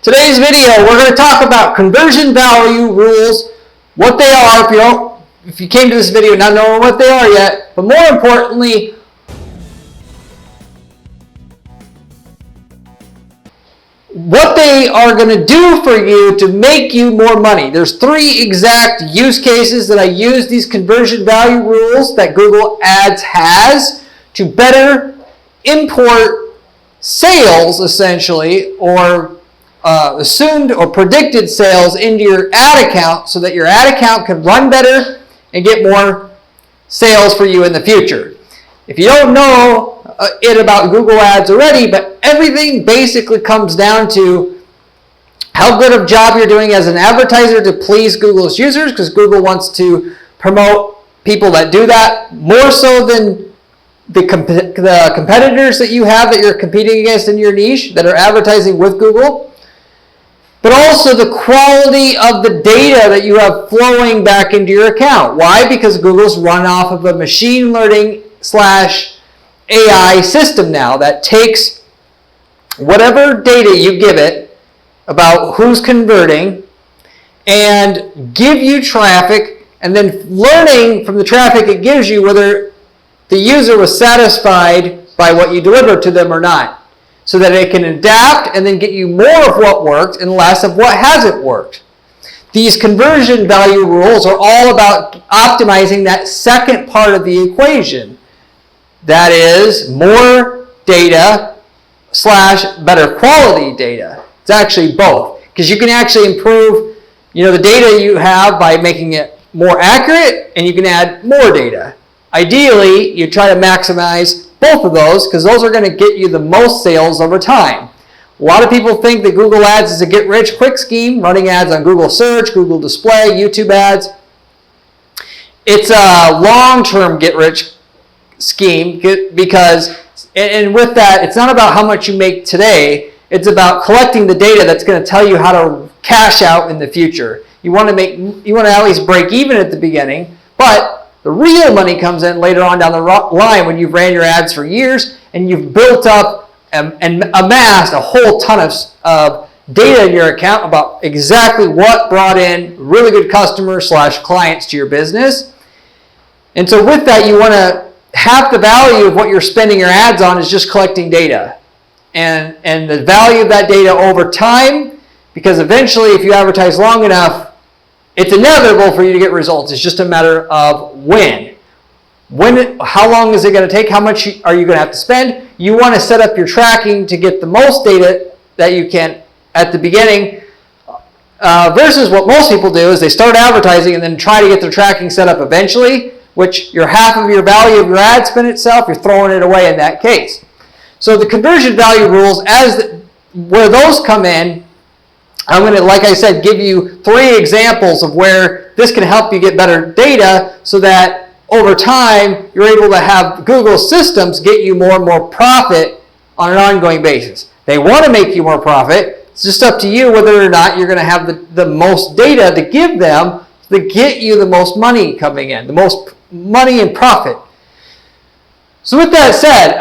Today's video, we're going to talk about conversion value rules, what they are if you came to this video not knowing what they are yet, but more importantly, what they are going to do for you to make you more money. There's 3 exact use cases that I use these conversion value rules that Google Ads has to better import sales, essentially, or assumed or predicted sales into your ad account so that your ad account can run better and get more sales for you in the future. If you don't know it about Google Ads already, but everything basically comes down to how good of a job you're doing as an advertiser to please Google's users, because Google wants to promote people that do that more so than the competitors that you have that you're competing against in your niche that are advertising with Google. But also the quality of the data that you have flowing back into your account. Why? Because Google's run off of a machine learning / AI system now that takes whatever data you give it about who's converting and give you traffic, and then learning from the traffic it gives you whether the user was satisfied by what you delivered to them or not, so that it can adapt and then get you more of what worked and less of what hasn't worked. These conversion value rules are all about optimizing that second part of the equation. That is more data / better quality data. It's actually both, because you can actually improve, the data you have by making it more accurate, and you can add more data. Ideally, you try to maximize both of those, because those are going to get you the most sales over time. A lot of people think that Google Ads is a get-rich-quick scheme, running ads on Google Search, Google Display, YouTube ads. It's a long-term get-rich scheme, because, and with that, it's not about how much you make today, it's about collecting the data that's going to tell you how to cash out in the future. You want to at least break even at the beginning, but the real money comes in later on down the line when you've ran your ads for years and you've built up and amassed a whole ton of data in your account about exactly what brought in really good customers / clients to your business. And so with that, you want to half the value of what you're spending your ads on is just collecting data. And the value of that data over time, because eventually if you advertise long enough, it's inevitable for you to get results. It's just a matter of when. How long is it going to take? How much are you going to have to spend? You want to set up your tracking to get the most data that you can at the beginning, versus what most people do is they start advertising and then try to get their tracking set up eventually, which you're half of your value of your ad spend itself, you're throwing it away in that case. So the conversion value rules, where those come in, I'm going to, like I said, give you 3 examples of where this can help you get better data so that over time you're able to have Google systems get you more and more profit on an ongoing basis. They want to make you more profit. It's just up to you whether or not you're going to have the most data to give them to get you the most money coming in, the most money and profit. So with that said,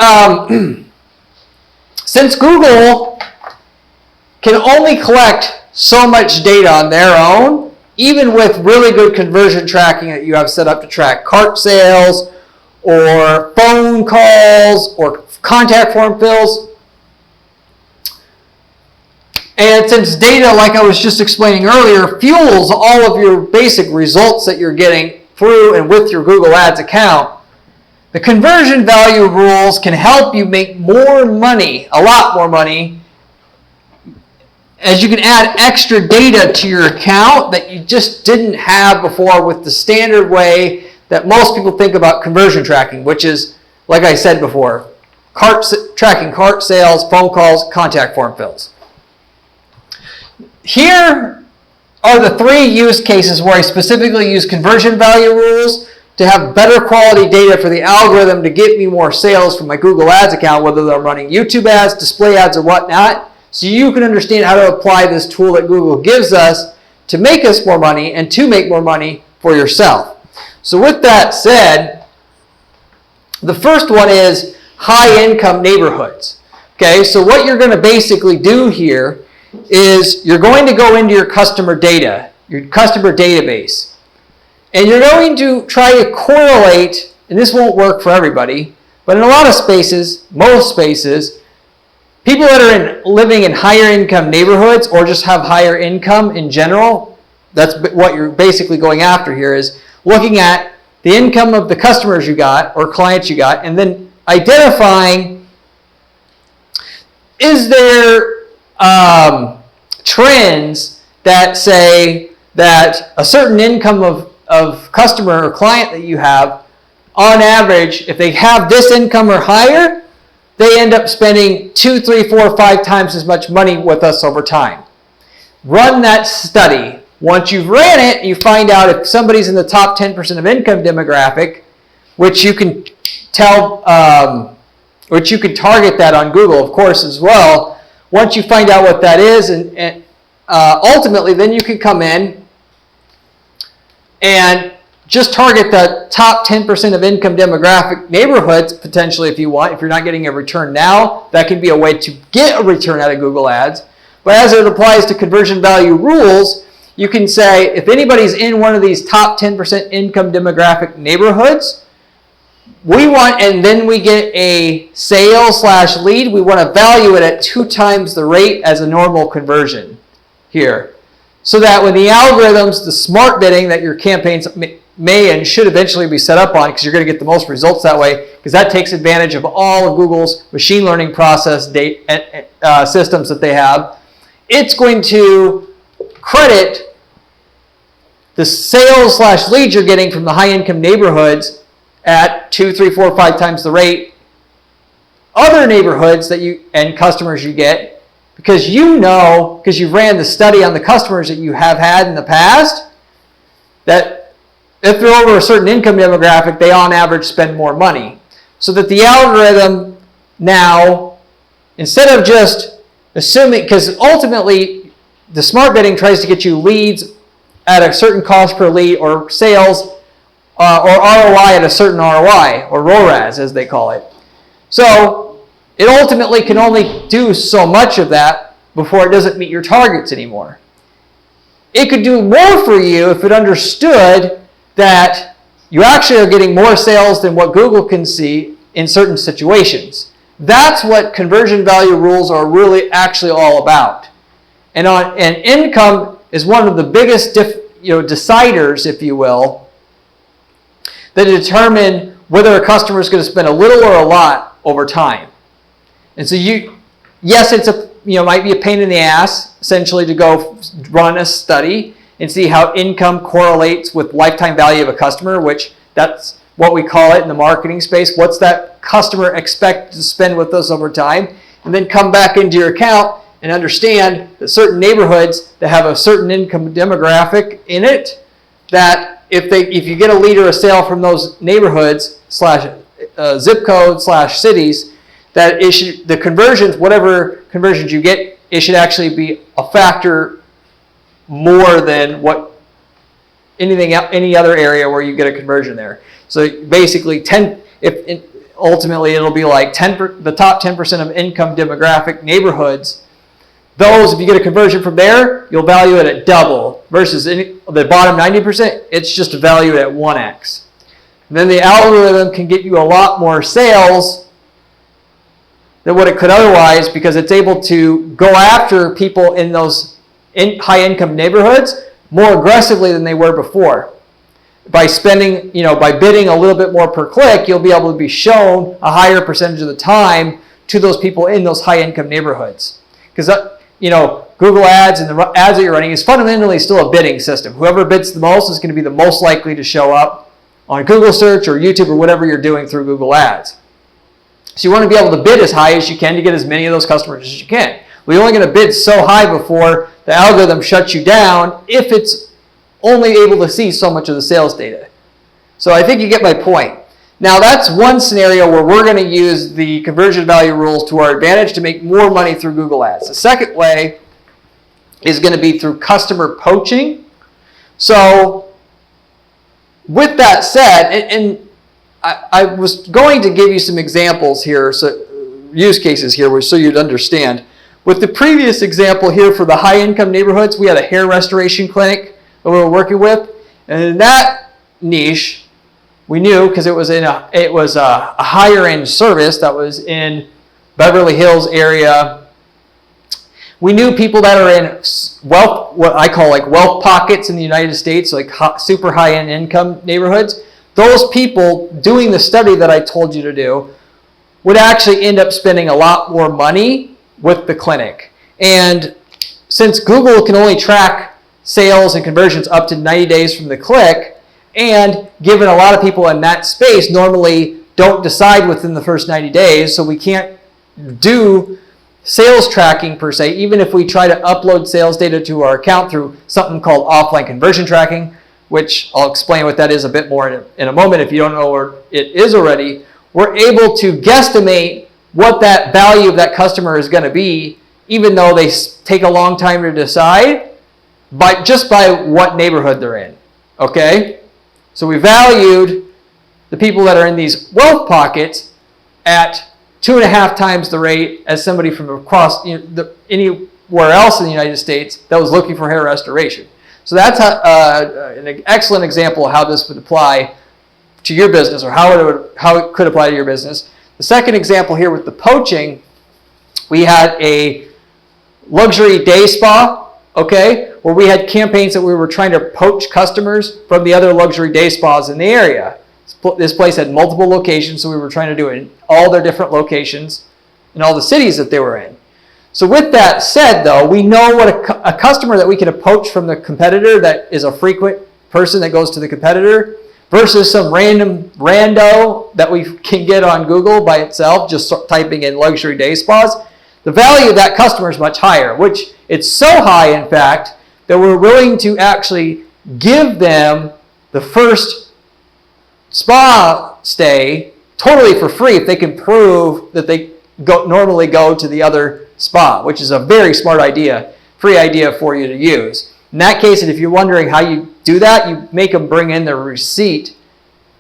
since Google can only collect so much data on their own, even with really good conversion tracking that you have set up to track cart sales or phone calls or contact form fills. And since data, like I was just explaining earlier, fuels all of your basic results that you're getting through and with your Google Ads account, the conversion value rules can help you make more money, a lot more money, as you can add extra data to your account that you just didn't have before with the standard way that most people think about conversion tracking, which is, like I said before, tracking cart sales, phone calls, contact form fills. Here are the 3 use cases where I specifically use conversion value rules to have better quality data for the algorithm to get me more sales from my Google Ads account, whether they're running YouTube ads, display ads, or whatnot, so you can understand how to apply this tool that Google gives us to make us more money and to make more money for yourself. So with that said, the first one is high income neighborhoods. Okay, so what you're going to basically do here is you're going to go into your customer data, your customer database, and you're going to try to correlate, and this won't work for everybody, but in a lot of spaces, most spaces, people that are living in higher income neighborhoods or just have higher income in general, that's what you're basically going after here, is looking at the income of the customers you got or clients you got, and then identifying, is there trends that say that a certain income of customer or client that you have, on average, if they have this income or higher, they end up spending 2, 3, 4, 5 times as much money with us over time. Run that study. Once you've ran it, you find out if somebody's in the top 10% of income demographic, which you can tell, which you can target that on Google, of course, as well. Once you find out what that is, and ultimately, then you can come in and just target the top 10% of income demographic neighborhoods, potentially, if you want. If you're not getting a return now, that can be a way to get a return out of Google Ads. But as it applies to conversion value rules, you can say, if anybody's in one of these top 10% income demographic neighborhoods, we want, and then we get a sale/lead, we want to value it at 2 times the rate as a normal conversion here. So that when the algorithms, the smart bidding that your campaigns may and should eventually be set up on, because you're going to get the most results that way, because that takes advantage of all of Google's machine learning process systems that they have, it's going to credit the sales/leads you're getting from the high income neighborhoods at 2, 3, 4, 5 times the rate other neighborhoods that you and customers you get, because you know, because you've ran the study on the customers that you have had in the past, that if they're over a certain income demographic, they on average spend more money. So that the algorithm now, instead of just assuming, because ultimately the smart bidding tries to get you leads at a certain cost per lead, or sales or ROI at a certain ROI, or ROAS as they call it. So it ultimately can only do so much of that before it doesn't meet your targets anymore. It could do more for you if it understood that you actually are getting more sales than what Google can see in certain situations. That's what conversion value rules are really actually all about. And income is one of the biggest deciders, if you will, that determine whether a customer is going to spend a little or a lot over time. And so yes, it's might be a pain in the ass essentially to go run a study and see how income correlates with lifetime value of a customer, which that's what we call it in the marketing space. What's that customer expect to spend with us over time? And then come back into your account and understand that certain neighborhoods that have a certain income demographic in it, that if you get a lead or a sale from those neighborhoods / zip code / cities, that the conversions, whatever conversions you get, it should actually be a factor more than what any other area where you get a conversion there. So basically, ultimately it'll be like the top 10% of income demographic neighborhoods. Those, if you get a conversion from there, you'll value it at double, versus the bottom 90%, it's just valued at 1x. And then the algorithm can get you a lot more sales than what it could otherwise, because it's able to go after people in those high income neighborhoods more aggressively than they were before. By spending, by bidding a little bit more per click, you'll be able to be shown a higher percentage of the time to those people in those high income neighborhoods. Because Google Ads and the ads that you're running is fundamentally still a bidding system. Whoever bids the most is going to be the most likely to show up on Google search or YouTube or whatever you're doing through Google Ads. So you want to be able to bid as high as you can to get as many of those customers as you can. We're only going to bid so high before the algorithm shuts you down if it's only able to see so much of the sales data. So I think you get my point. Now that's one scenario where we're going to use the conversion value rules to our advantage to make more money through Google Ads. The second way is going to be through customer poaching. So with that said, and I was going to give you some examples here, use cases here so you'd understand. With the previous example here for the high-income neighborhoods, we had a hair restoration clinic that we were working with, and in that niche, we knew because it was a higher-end service that was in Beverly Hills area. We knew people that are in wealth, what I call like wealth pockets in the United States, like super high-end income neighborhoods. Those people doing the study that I told you to do would actually end up spending a lot more money with the clinic. And since Google can only track sales and conversions up to 90 days from the click, and given a lot of people in that space normally don't decide within the first 90 days, so we can't do sales tracking per se, even if we try to upload sales data to our account through something called offline conversion tracking, which I'll explain what that is a bit more in a moment if you don't know what it is already. We're able to guesstimate what that value of that customer is going to be, even though they take a long time to decide, just by what neighborhood they're in. Okay? So we valued the people that are in these wealth pockets at 2.5 times the rate as somebody from across anywhere else in the United States that was looking for hair restoration. So that's an excellent example of how this would apply to your business, or how it could apply to your business. The second example here with the poaching, we had a luxury day spa, okay, where we had campaigns that we were trying to poach customers from the other luxury day spas in the area. This place had multiple locations, so we were trying to do it in all their different locations in all the cities that they were in. So with that said, though, we know what a customer that we can approach from the competitor that is a frequent person that goes to the competitor versus some rando that we can get on Google by itself, just typing in luxury day spas. The value of that customer is much higher, which it's so high, in fact, that we're willing to actually give them the first spa stay totally for free if they can prove that they normally go to the other spa, which is a very smart idea, free idea for you to use. In that case, and if you're wondering how you do that, you make them bring in their receipt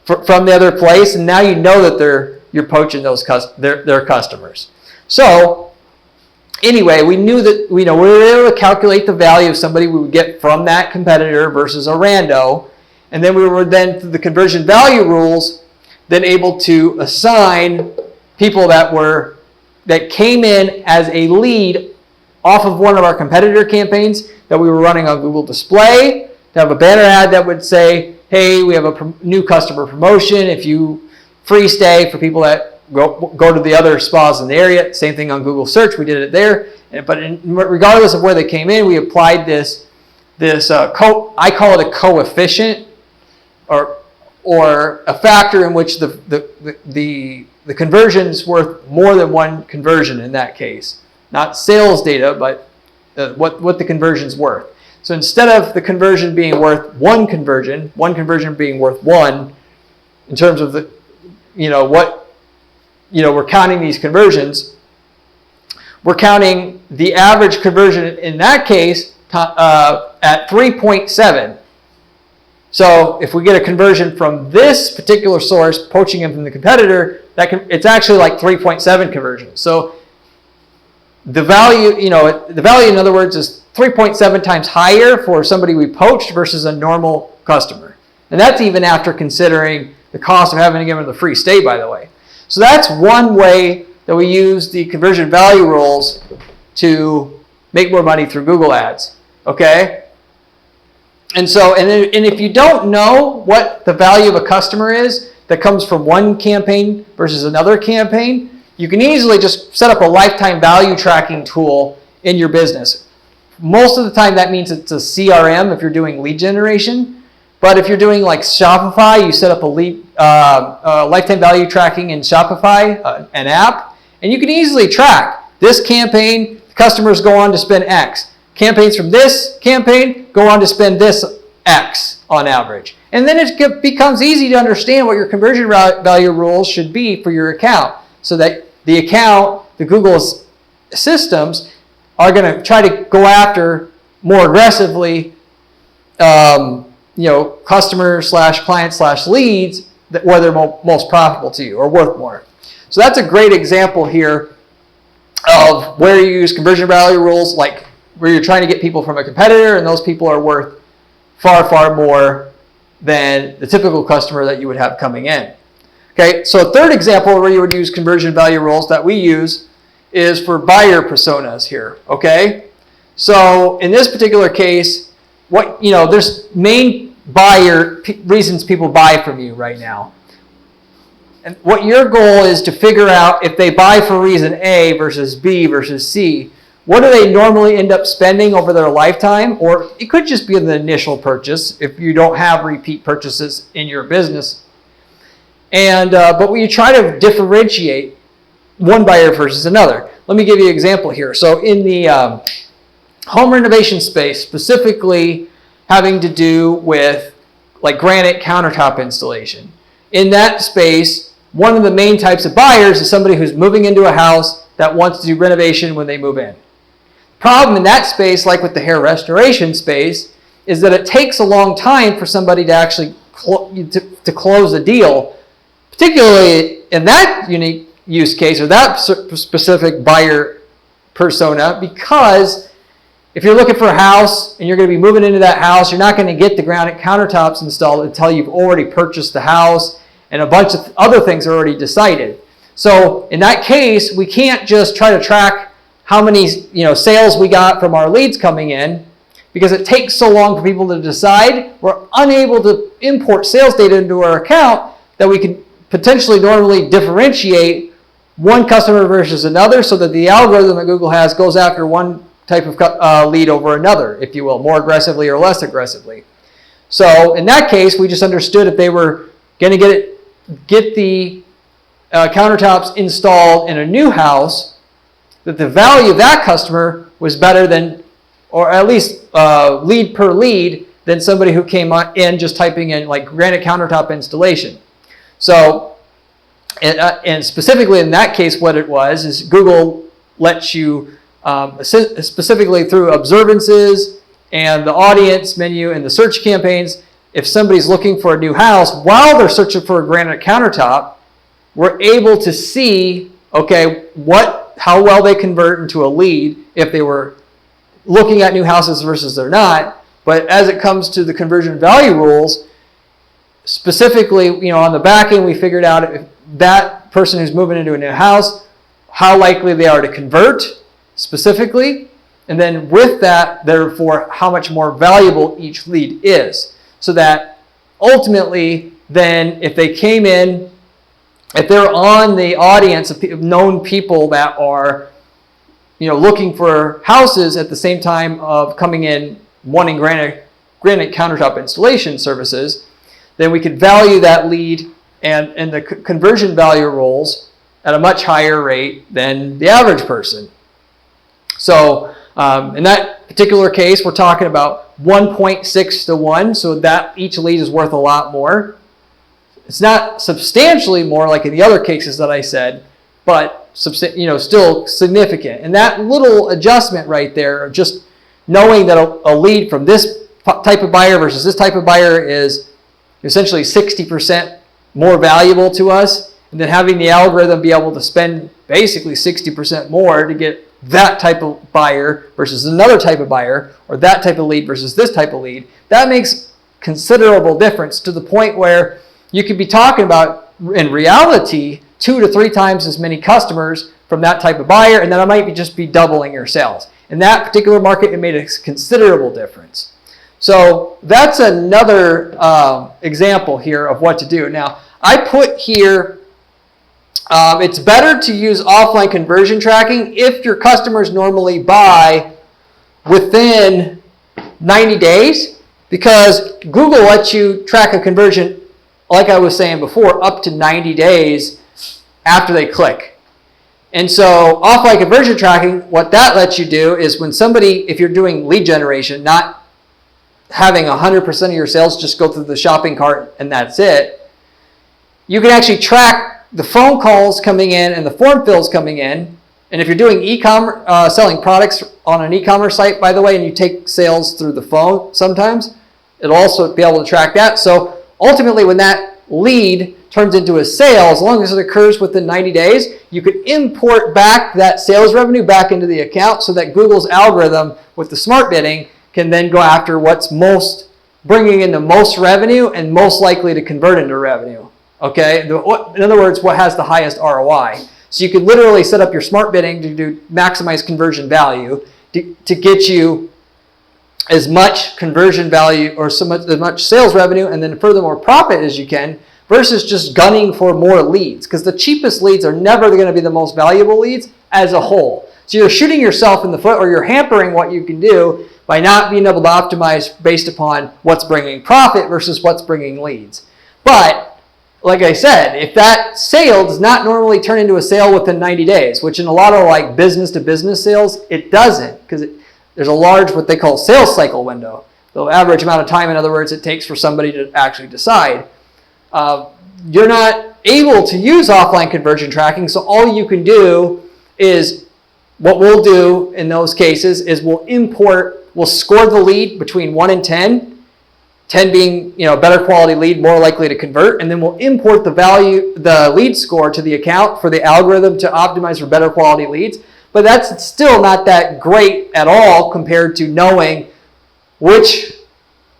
from the other place, and now you know that you're poaching their customers. So anyway, we knew that we were able to calculate the value of somebody we would get from that competitor versus a rando, and then we were then through the conversion value rules then able to assign people that came in as a lead off of one of our competitor campaigns that we were running on Google Display, to have a banner ad that would say, hey, we have a new customer promotion. If you free stay for people that go to the other spas in the area. Same thing on Google Search. We did it there. But regardless of where they came in, we applied this I call it a coefficient, or a factor in which the conversion's worth more than one conversion in that case. Not sales data, but what the conversion's worth. So instead of the conversion being worth one conversion being worth one, in terms of we're counting these conversions, we're counting the average conversion in that case at 3.7. So if we get a conversion from this particular source, poaching them from the competitor, it's actually like 3.7 conversions. So the value, in other words, is 3.7 times higher for somebody we poached versus a normal customer. And that's even after considering the cost of having to give them the free stay, by the way. So that's one way that we use the conversion value rules to make more money through Google Ads. Okay? And if you don't know what the value of a customer is that comes from one campaign versus another campaign, you can easily just set up a lifetime value tracking tool in your business. Most of the time that means it's a CRM if you're doing lead generation. But if you're doing like Shopify, you set up a lifetime value tracking in Shopify, an app, and you can easily track this campaign, customers go on to spend X. Campaigns from this campaign go on to spend this X on average. And then it becomes easy to understand what your conversion value rules should be for your account, so that the Google's systems are going to try to go after more aggressively customer/client/leads where they're most profitable to you or worth more. So that's a great example here of where you use conversion value rules, like where you're trying to get people from a competitor and those people are worth far, far more than the typical customer that you would have coming in. Okay, so a third example where you would use conversion value rules that we use is for buyer personas here, okay? So in this particular case, there's main reasons people buy from you right now. And what your goal is to figure out if they buy for reason A versus B versus C, what do they normally end up spending over their lifetime? Or it could just be the initial purchase if you don't have repeat purchases in your business. But when you try to differentiate one buyer versus another. Let me give you an example here. So in the home renovation space, specifically having to do with like granite countertop installation. In that space, one of the main types of buyers is somebody who's moving into a house that wants to do renovation when they move in. Problem in that space, like with the hair restoration space, is that it takes a long time for somebody to actually to close a deal, particularly in that unique use case or that specific buyer persona, because if you're looking for a house and you're going to be moving into that house, you're not going to get the granite countertops installed until you've already purchased the house and a bunch of other things are already decided. So in that case, we can't just try to track how many sales we got from our leads coming in, because it takes so long for people to decide. We're unable to import sales data into our account that we can potentially normally differentiate one customer versus another, so that the algorithm that Google has goes after one type of lead over another, if you will, more aggressively or less aggressively. So in that case, we just understood if they were going to get the countertops installed in a new house, that the value of that customer was better than, or at least lead per lead, than somebody who came in just typing in like granite countertop installation. So, and specifically in that case, what it was is Google lets you, specifically through observances and the audience menu and the search campaigns, if somebody's looking for a new house while they're searching for a granite countertop, we're able to see, okay, how well they convert into a lead if they were looking at new houses versus they're not. But as it comes to the conversion value rules, specifically, on the back end, we figured out if that person who's moving into a new house, how likely they are to convert specifically, and then with that, therefore, how much more valuable each lead is. So that ultimately, then, if they came in, if they're on the audience of known people that are, looking for houses at the same time of coming in wanting granite countertop installation services, then we could value that lead and the conversion value rules at a much higher rate than the average person. So in that particular case, we're talking about 1.6 to 1, so that each lead is worth a lot more. It's not substantially more like in the other cases that I said, but still significant. And that little adjustment right there, just knowing that a lead from this type of buyer versus this type of buyer is essentially 60% more valuable to us, and then having the algorithm be able to spend basically 60% more to get that type of buyer versus another type of buyer, or that type of lead versus this type of lead, that makes considerable difference, to the point where you could be talking about, in reality, 2 to 3 times as many customers from that type of buyer, and then it might just be doubling your sales. In that particular market, it made a considerable difference. So that's another example here of what to do. Now, I put here, it's better to use offline conversion tracking if your customers normally buy within 90 days, because Google lets you track a conversion, like I was saying before, up to 90 days after they click. And so offline conversion tracking, what that lets you do is when somebody, if you're doing lead generation, not having 100% of your sales just go through the shopping cart and that's it, you can actually track the phone calls coming in and the form fills coming in. And if you're doing e-commerce, selling products on an e-commerce site, by the way, and you take sales through the phone sometimes, it'll also be able to track that. So ultimately, when that lead turns into a sale, as long as it occurs within 90 days, you could import back that sales revenue back into the account so that Google's algorithm with the smart bidding can then go after what's most bringing in the most revenue and most likely to convert into revenue. Okay, in other words, what has the highest ROI. So you could literally set up your smart bidding to maximize conversion value to get you as much conversion value or as much sales revenue and then furthermore profit as you can, versus just gunning for more leads, because the cheapest leads are never going to be the most valuable leads as a whole. So you're shooting yourself in the foot, or you're hampering what you can do by not being able to optimize based upon what's bringing profit versus what's bringing leads. But like I said, if that sale does not normally turn into a sale within 90 days, which in a lot of like business to business sales, it doesn't, because there's a large what they call sales cycle window. The average amount of time, in other words, it takes for somebody to actually decide. You're not able to use offline conversion tracking, so all you can do is, what we'll do in those cases is we'll score the lead between 1 and 10, 10 being better quality lead, more likely to convert, and then we'll import the lead score to the account for the algorithm to optimize for better quality leads. But that's still not that great at all compared to knowing which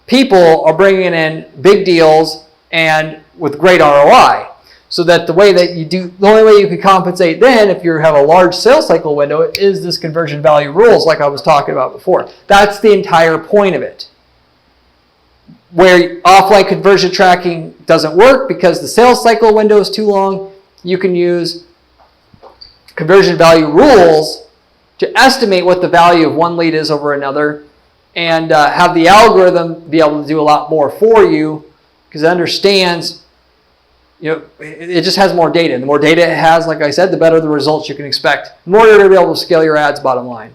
people are bringing in big deals and with great ROI. So that the only way you can compensate then, if you have a large sales cycle window, is this conversion value rules like I was talking about before. That's the entire point of it. Where offline conversion tracking doesn't work because the sales cycle window is too long, you can use conversion value rules to estimate what the value of one lead is over another, and have the algorithm be able to do a lot more for you, because it understands, it just has more data. And the more data it has, like I said, the better the results you can expect. The more you're going to be able to scale your ads, bottom line.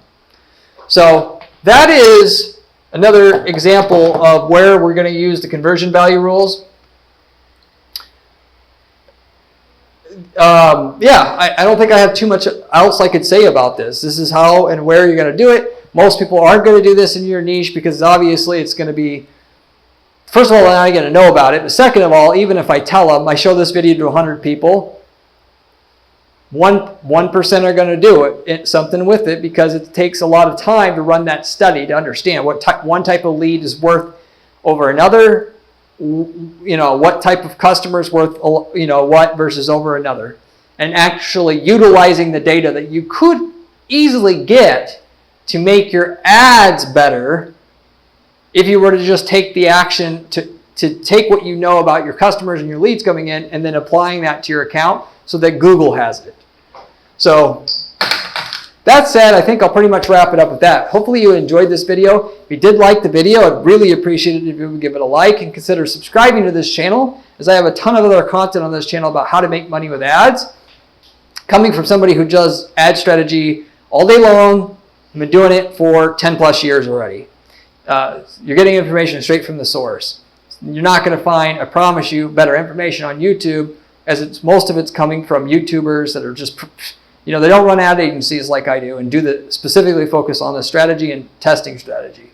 So that is another example of where we're going to use the conversion value rules. I don't think I have too much else I could say about this. This is how and where you're going to do it. Most people aren't going to do this in your niche because obviously it's going to be, first of all, they're not going to know about it. But second of all, even if I tell them, I show this video to 100 people, 1% are going to do something with it, because it takes a lot of time to run that study to understand what one type of lead is worth over another, what type of customer is worth what versus over another, and actually utilizing the data that you could easily get to make your ads better if you were to just take the action to take what you know about your customers and your leads coming in and then applying that to your account so that Google has it. So that said, I think I'll pretty much wrap it up with that. Hopefully you enjoyed this video. If you did like the video, I'd really appreciate it if you would give it a like and consider subscribing to this channel, as I have a ton of other content on this channel about how to make money with ads. Coming from somebody who does ad strategy all day long, I've been doing it for 10 plus years already. You're getting information straight from the source. You're not going to find, I promise you, better information on YouTube, as most of it's coming from YouTubers that are just, they don't run ad agencies like I do and specifically focus on the strategy and testing strategy.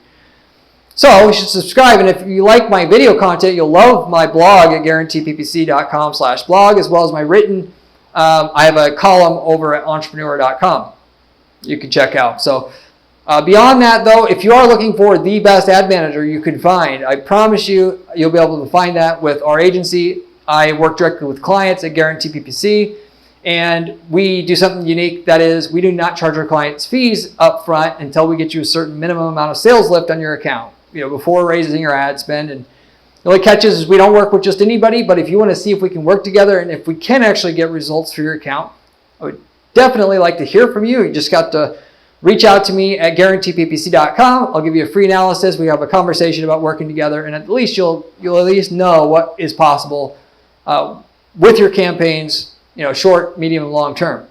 So you should subscribe, and if you like my video content, you'll love my blog at guaranteeppc.com/blog, as well as my written. I have a column over at entrepreneur.com you can check out. So beyond that, though, if you are looking for the best ad manager you can find, I promise you'll be able to find that with our agency. I work directly with clients at Guarantee PPC, and we do something unique. That is, we do not charge our clients fees up front until we get you a certain minimum amount of sales lift on your account, before raising your ad spend. And the only catch is we don't work with just anybody, but if you want to see if we can work together and if we can actually get results for your account, I would definitely like to hear from you. You just got to reach out to me at guaranteeppc.com. I'll give you a free analysis. We have a conversation about working together, and at least you'll at least know what is possible with your campaigns, short, medium, and long term.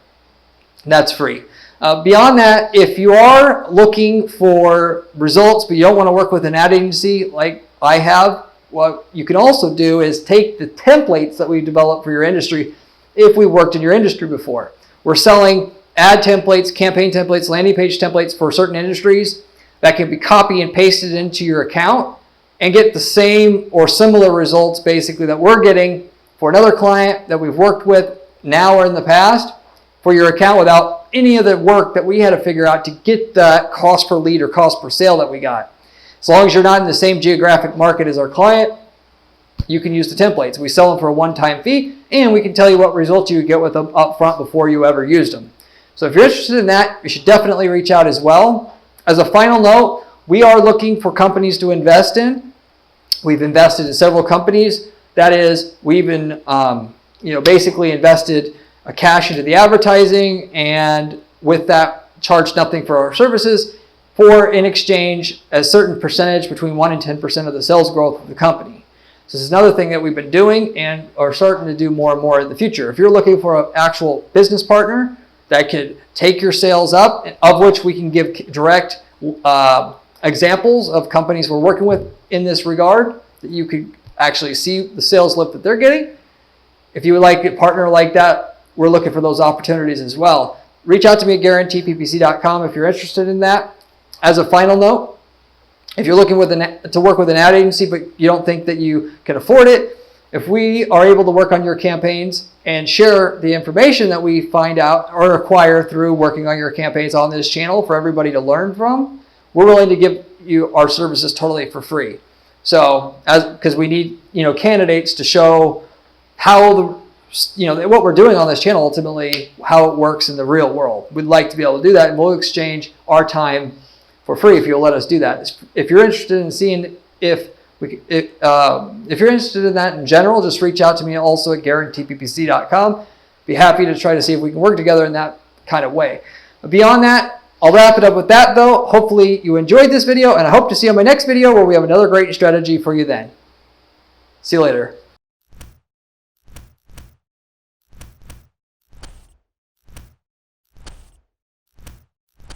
That's free. Beyond that, if you are looking for results but you don't want to work with an ad agency like I have, what you can also do is take the templates that we've developed for your industry if we worked in your industry before. We're selling ad templates, campaign templates, landing page templates for certain industries that can be copied and pasted into your account and get the same or similar results basically that we're getting for another client that we've worked with now or in the past for your account without any of the work that we had to figure out to get that cost per lead or cost per sale that we got. As long as you're not in the same geographic market as our client, you can use the templates. We sell them for a one-time fee, and we can tell you what results you get with them up front before you ever used them. So if you're interested in that, you should definitely reach out as well. As a final note, we are looking for companies to invest in. We've invested in several companies. That is, we've been basically invested cash into the advertising, and with that, charged nothing for our services, for in exchange a certain percentage between 1 and 10% of the sales growth of the company. So this is another thing that we've been doing and are starting to do more and more in the future. If you're looking for an actual business partner that could take your sales up, of which we can give direct examples of companies we're working with in this regard, that you could actually see the sales lift that they're getting. If you would like a partner like that, we're looking for those opportunities as well. Reach out to me at guaranteeppc.com if you're interested in that. As a final note, if you're looking to work with an ad agency but you don't think that you can afford it, if we are able to work on your campaigns and share the information that we find out or acquire through working on your campaigns on this channel for everybody to learn from, we're willing to give you our services totally for free. So, because we need candidates to show how what we're doing on this channel, ultimately how it works in the real world. We'd like to be able to do that, and we'll exchange our time for free if you'll let us do that. If you're interested in seeing if you're interested in that in general, just reach out to me also at guaranteeppc.com. Be happy to try to see if we can work together in that kind of way. But beyond that, I'll wrap it up with that though. Hopefully you enjoyed this video, and I hope to see you on my next video where we have another great strategy for you then. See you later.